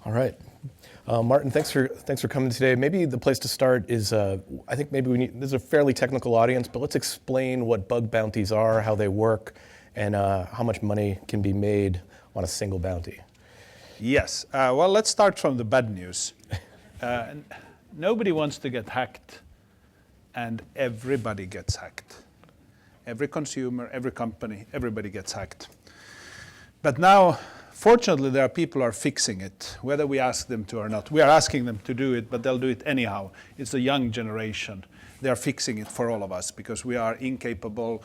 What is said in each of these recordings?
All right. Martin, thanks for coming today. Maybe the place to start is, I think maybe this is a fairly technical audience, but let's explain what bug bounties are, how they work, and how much money can be made on a single bounty. Yes. Well, let's start from the bad news. Nobody wants to get hacked, and everybody gets hacked. Every consumer, every company, everybody gets hacked. But now, fortunately, there are people who are fixing it, whether we ask them to or not. We are asking them to do it, but they'll do it anyhow. It's a young generation. They are fixing it for all of us because we are incapable.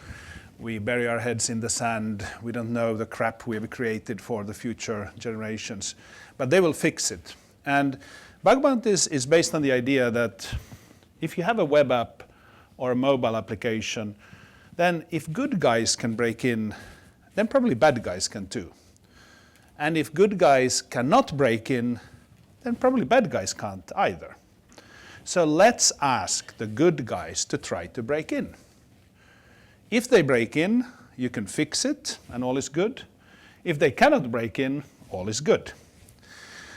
We bury our heads in the sand. We don't know the crap we have created for the future generations. But they will fix it. And bug bounties is based on the idea that if you have a web app or a mobile application, then if good guys can break in, then probably bad guys can too. And if good guys cannot break in, then probably bad guys can't either. So let's ask the good guys to try to break in. If they break in, you can fix it and all is good. If they cannot break in, all is good.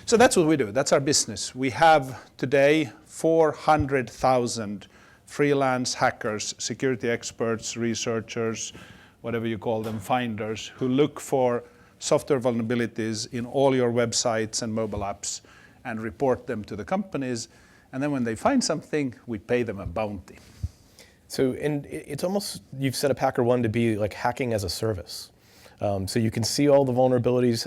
So that's what we do. That's our business. We have today 400,000 freelance hackers, security experts, researchers, whatever you call them, finders, who look for software vulnerabilities in all your websites and mobile apps and report them to the companies. And then when they find something, we pay them a bounty. So, and it's almost, you've set up HackerOne to be like hacking as a service. So you can see all the vulnerabilities.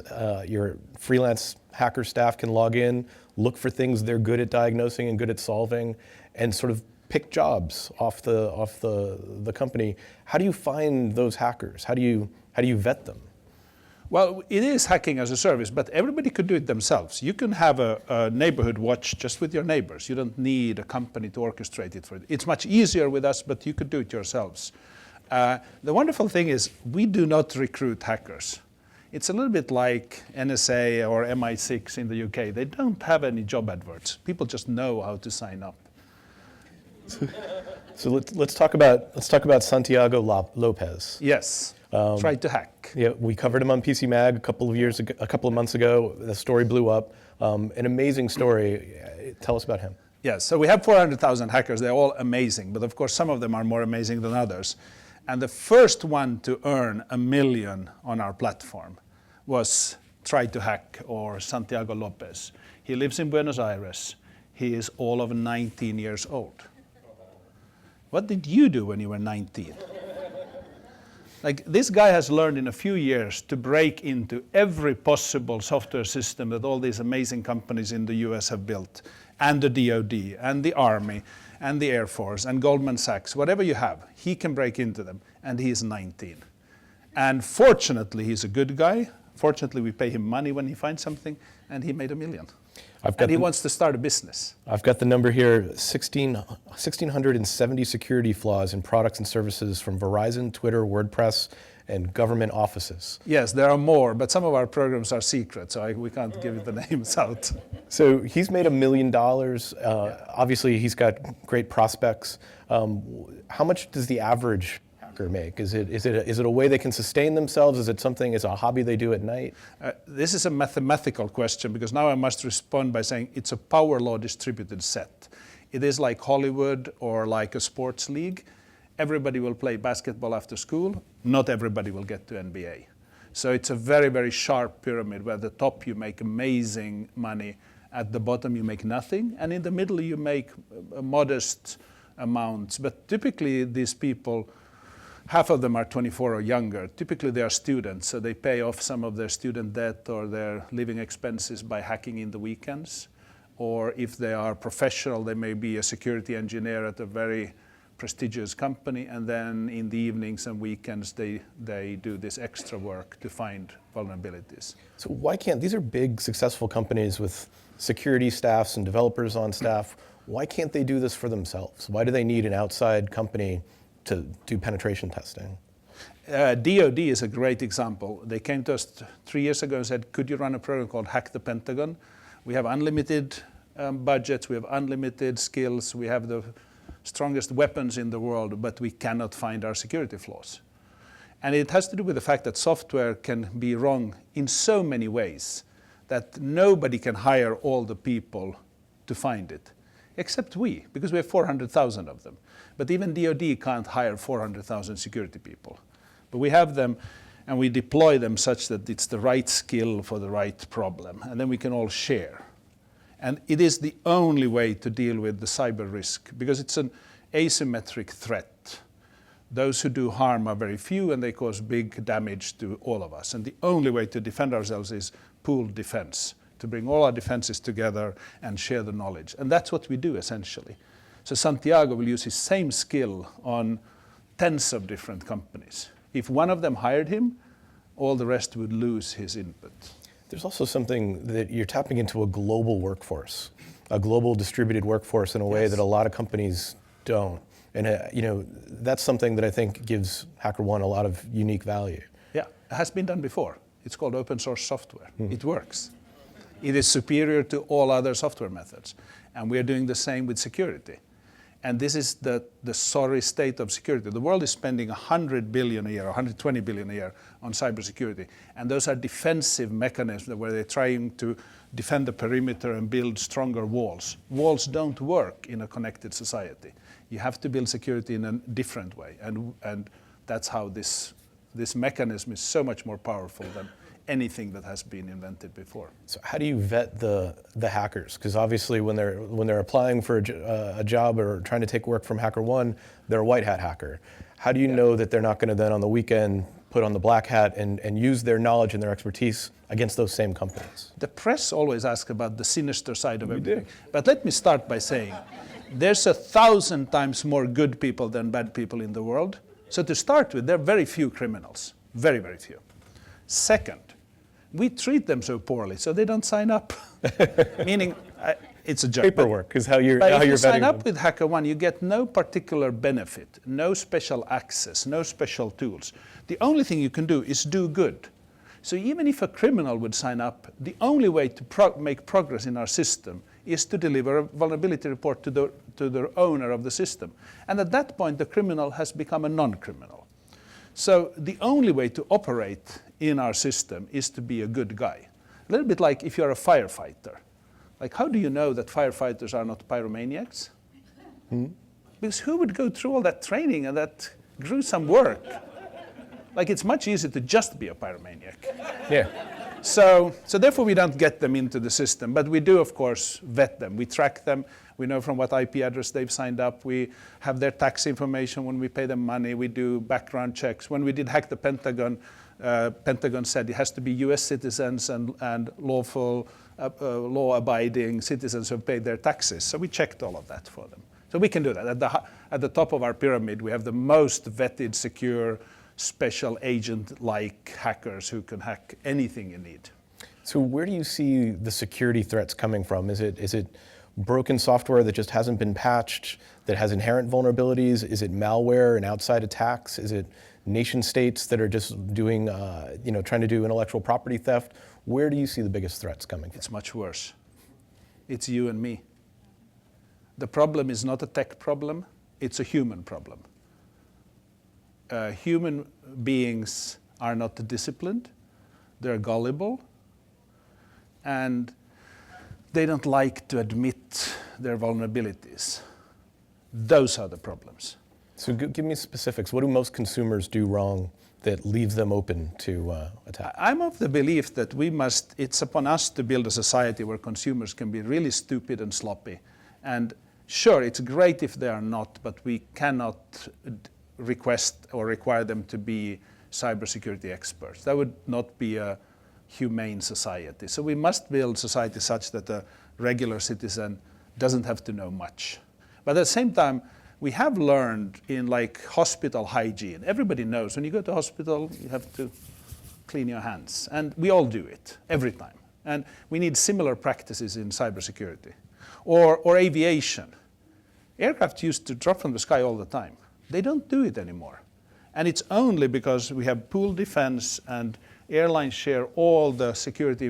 Your freelance hacker staff can log in, look for things they're good at diagnosing and good at solving, and sort of pick jobs off the company. How do you find those hackers? How do you vet them? Well, it is hacking as a service, but everybody could do it themselves. You can have a neighborhood watch just with your neighbors. You don't need a company to orchestrate it for you. It's much easier with us, but you could do it yourselves. The wonderful thing is we do not recruit hackers. It's a little bit like NSA or MI6 in the UK. They don't have any job adverts. People just know how to sign up. So let's talk about Santiago Lopez. Yes. Tried to hack. Yeah, we covered him on PC Mag a couple of months ago. The story blew up. An amazing story. Tell us about him. Yes, so we have 400,000 hackers. They're all amazing, but of course some of them are more amazing than others. And the first one to earn $1 million on our platform was Try to Hack, or Santiago Lopez. He lives in Buenos Aires. He is all of 19 years old. What did you do when you were 19? Like, this guy has learned in a few years to break into every possible software system that all these amazing companies in the US have built, and the DoD, and the Army, and the Air Force, and Goldman Sachs, whatever you have, he can break into them, and he is 19. And fortunately, he's a good guy. Fortunately, we pay him money when he finds something, and he made $1 million. And he wants to start a business. I've got the number here, 1,670 security flaws in products and services from Verizon, Twitter, WordPress, and government offices. Yes, there are more, but some of our programs are secret, so we can't give the names out. So he's made $1 million. Obviously, he's got great prospects. How much does the average hacker make? Is it a way they can sustain themselves? Is it something, is it a hobby they do at night? This is a mathematical question, because now I must respond by saying it's a power law distributed set. It is like Hollywood or like a sports league. Everybody will play basketball after school. Not everybody will get to NBA. So it's a very, very sharp pyramid where at the top you make amazing money, at the bottom you make nothing, and in the middle you make modest amounts. But typically these people, half of them are 24 or younger. Typically they are students, so they pay off some of their student debt or their living expenses by hacking in the weekends. Or if they are professional, they may be a security engineer at a very prestigious company, and then in the evenings and weekends they do this extra work to find vulnerabilities. So why can't, these are big successful companies with security staffs and developers on staff, why can't they do this for themselves? Why do they need an outside company to do penetration testing? DoD is a great example. They came to us 3 years ago and said, could you run a program called Hack the Pentagon? We have unlimited budgets, we have unlimited skills, we have the strongest weapons in the world, but we cannot find our security flaws. And it has to do with the fact that software can be wrong in so many ways that nobody can hire all the people to find it, except we, because we have 400,000 of them. But even DoD can't hire 400,000 security people. But we have them, and we deploy them such that it's the right skill for the right problem, and then we can all share. And it is the only way to deal with the cyber risk, because it's an asymmetric threat. Those who do harm are very few, and they cause big damage to all of us. And the only way to defend ourselves is pooled defense, to bring all our defenses together and share the knowledge. And that's what we do, essentially. So Santiago will use his same skill on tens of different companies. If one of them hired him, all the rest would lose his input. There's also something that you're tapping into a global workforce, a global distributed workforce in a way Yes. that a lot of companies don't. And that's something that I think gives HackerOne a lot of unique value. Yeah, it has been done before. It's called open source software. It works. It is superior to all other software methods. And we are doing the same with security. And this is the sorry state of security. The world is spending 100 billion a year, 120 billion a year on cybersecurity. And those are defensive mechanisms where they're trying to defend the perimeter and build stronger walls. Walls don't work in a connected society. You have to build security in a different way. And that's how this mechanism is so much more powerful than anything that has been invented before. So how do you vet the hackers? Because obviously when they're applying for a job or trying to take work from HackerOne, they're a white hat hacker. How do you know that they're not going to then on the weekend put on the black hat and use their knowledge and their expertise against those same companies? The press always asks about the sinister side of everything. But let me start by saying, there's 1,000 times more good people than bad people in the world. So to start with, there are very few criminals. Very, very few. Second, we treat them so poorly, so they don't sign up. Meaning, it's a joke. Paperwork is how you're But if you vetting sign them. up with HackerOne, you get no particular benefit, no special access, no special tools. The only thing you can do is do good. So even if a criminal would sign up, the only way to make progress in our system is to deliver a vulnerability report to the owner of the system. And at that point, the criminal has become a non-criminal. So the only way to operate in our system is to be a good guy. A little bit like if you're a firefighter. Like, how do you know that firefighters are not pyromaniacs? Because who would go through all that training and that gruesome work? Like, it's much easier to just be a pyromaniac. Yeah. So therefore we don't get them into the system, but we do, of course, vet them. We track them. We know from what IP address they've signed up. We have their tax information when we pay them money. We do background checks. When we did hack the Pentagon, Pentagon said it has to be US citizens and lawful, law-abiding citizens who have paid their taxes. So we checked all of that for them. So we can do that. At the top of our pyramid, we have the most vetted, secure, special agent-like hackers who can hack anything you need. So where do you see the security threats coming from? Is it broken software that just hasn't been patched, that has inherent vulnerabilities? Is it malware and outside attacks? Is it nation states that are just doing, trying to do intellectual property theft? Where do you see the biggest threats coming from? It's much worse. It's you and me. The problem is not a tech problem, it's a human problem. Human beings are not disciplined, they're gullible, and they don't like to admit their vulnerabilities. Those are the problems. So give me specifics. What do most consumers do wrong that leaves them open to attack? I'm of the belief that it's upon us to build a society where consumers can be really stupid and sloppy. And sure, it's great if they are not, but we cannot request or require them to be cybersecurity experts. That would not be a humane society. So we must build society such that a regular citizen doesn't have to know much. But at the same time, we have learned in like hospital hygiene. Everybody knows when you go to hospital, you have to clean your hands. And we all do it every time. And we need similar practices in cybersecurity. Or aviation. Aircraft used to drop from the sky all the time. They don't do it anymore. And it's only because we have pooled defense and airlines share all the safety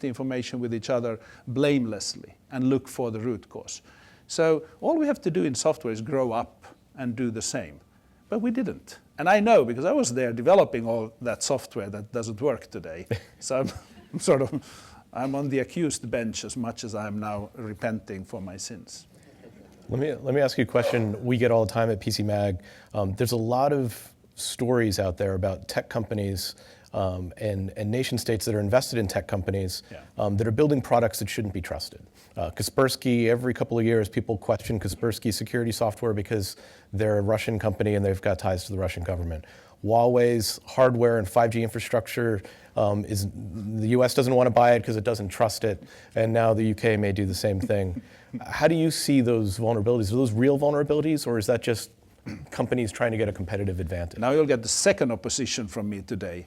information with each other blamelessly and look for the root cause. So all we have to do in software is grow up and do the same. But we didn't. And I know because I was there developing all that software that doesn't work today. So I'm sort of I'm on the accused bench as much as I'm now repenting for my sins. Let me ask you a question we get all the time at PC Mag. There's a lot of stories out there about tech companies and nation states that are invested in tech companies that are building products that shouldn't be trusted. Kaspersky, every couple of years, people question Kaspersky security software because they're a Russian company and they've got ties to the Russian government. Huawei's hardware and 5G infrastructure the US doesn't want to buy it because it doesn't trust it, and now the UK may do the same thing. How do you see those vulnerabilities? Are those real vulnerabilities, or is that just companies trying to get a competitive advantage? Now you'll get the second opposition from me today.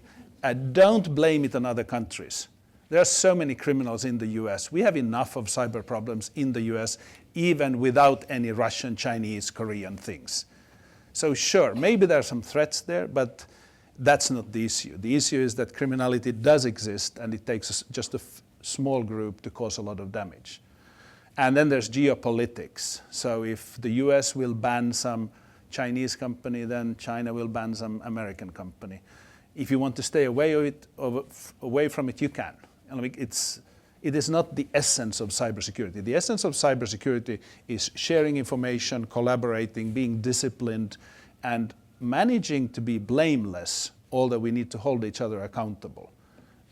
Don't blame it on other countries. There are so many criminals in the US. We have enough of cyber problems in the US, even without any Russian, Chinese, Korean things. So sure, maybe there are some threats there, but that's not the issue. The issue is that criminality does exist, and it takes just a small group to cause a lot of damage. And then there's geopolitics. So if the US will ban some Chinese company, then China will ban some American company. If you want to stay away from it, you can. I mean, it is not the essence of cybersecurity. The essence of cybersecurity is sharing information, collaborating, being disciplined, and managing to be blameless, although we need to hold each other accountable.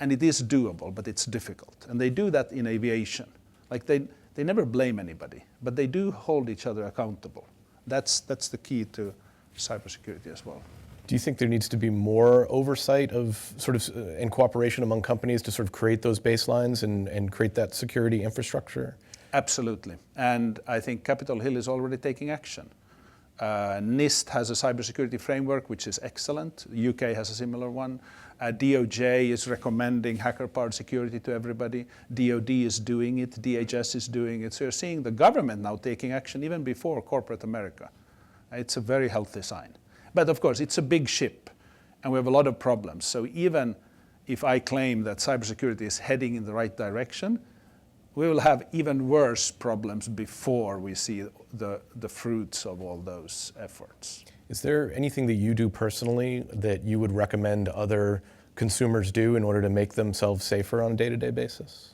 And it is doable, but it's difficult. And they do that in aviation. Like they never blame anybody, but they do hold each other accountable. That's the key to cybersecurity as well. Do you think there needs to be more oversight of sort of in cooperation among companies to sort of create those baselines and create that security infrastructure? Absolutely. And I think Capitol Hill is already taking action. NIST has a cybersecurity framework, which is excellent. The UK has a similar one. DOJ is recommending hacker-powered security to everybody. DOD is doing it. DHS is doing it. So you're seeing the government now taking action even before corporate America. It's a very healthy sign. But of course, it's a big ship, and we have a lot of problems. So even if I claim that cybersecurity is heading in the right direction, we will have even worse problems before we see the fruits of all those efforts. Is there anything that you do personally that you would recommend other consumers do in order to make themselves safer on a day-to-day basis?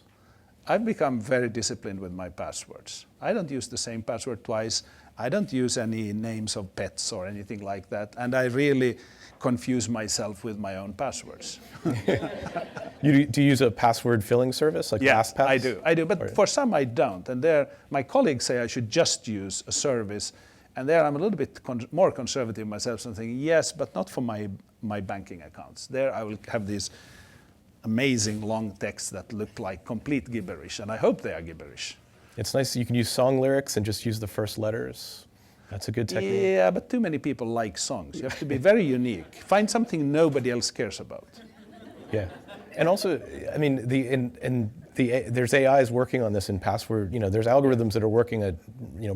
I've become very disciplined with my passwords. I don't use the same password twice. I don't use any names of pets or anything like that. And I really confuse myself with my own passwords. Do you use a password filling service like LastPass? I do. But for some I don't. And my colleagues say I should just use a service. And there I'm a little bit more conservative myself, so I'm thinking, yes, but not for my banking accounts. There I will have these amazing long texts that look like complete gibberish, and I hope they are gibberish. It's nice you can use song lyrics and just use the first letters. That's a good technique. Yeah, but too many people like songs. You have to be very unique. Find something nobody else cares about. Yeah, and also, I mean, there's AIs working on this in password. You know, there's algorithms that are working at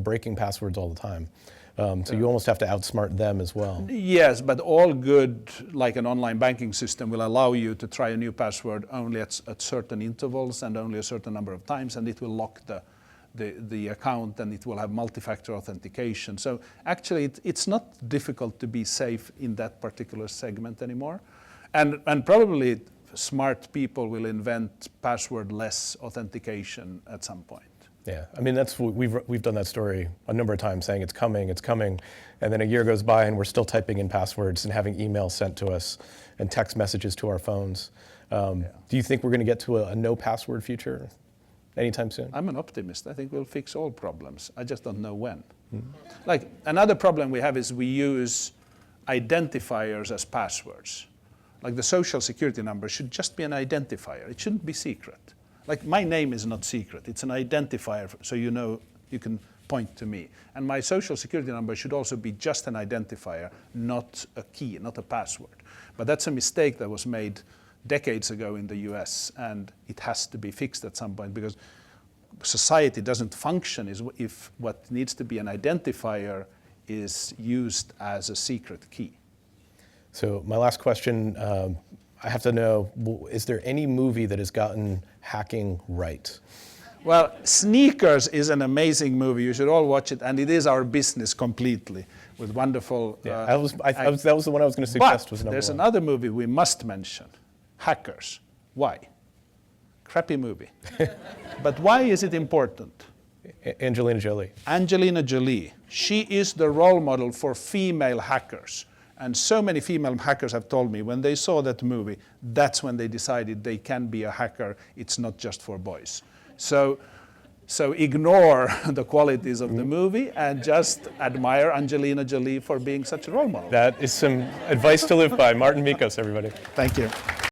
breaking passwords all the time. So you almost have to outsmart them as well. Yes, but all good, like an online banking system, will allow you to try a new password only at certain intervals and only a certain number of times, and it will lock the account, and it will have multi-factor authentication. So actually, it's not difficult to be safe in that particular segment anymore. And probably smart people will invent password-less authentication at some point. Yeah, I mean, we've done that story a number of times, saying it's coming, and then a year goes by and we're still typing in passwords and having emails sent to us and text messages to our phones. Do you think we're going to get to a no password future anytime soon? I'm an optimist. I think we'll fix all problems. I just don't know when. Mm-hmm. Like another problem we have is we use identifiers as passwords. Like the social security number should just be an identifier. It shouldn't be secret. Like my name is not secret. It's an identifier, so you know you can point to me. And my social security number should also be just an identifier, not a key, not a password. But that's a mistake that was made decades ago in the US, and it has to be fixed at some point, because society doesn't function if what needs to be an identifier is used as a secret key. So my last question, I have to know, is there any movie that has gotten hacking right? Well, Sneakers is an amazing movie. You should all watch it, and it is our business completely with wonderful... Yeah, that was the one I was going to suggest. But there's another movie we must mention, Hackers. Why? Crappy movie. But why is it important? Angelina Jolie. Angelina Jolie, she is the role model for female hackers. And so many female hackers have told me when they saw that movie, that's when they decided they can be a hacker. It's not just for boys. So ignore the qualities of the movie and just admire Angelina Jolie for being such a role model. That is some advice to live by. Martin Mikos, everybody. Thank you.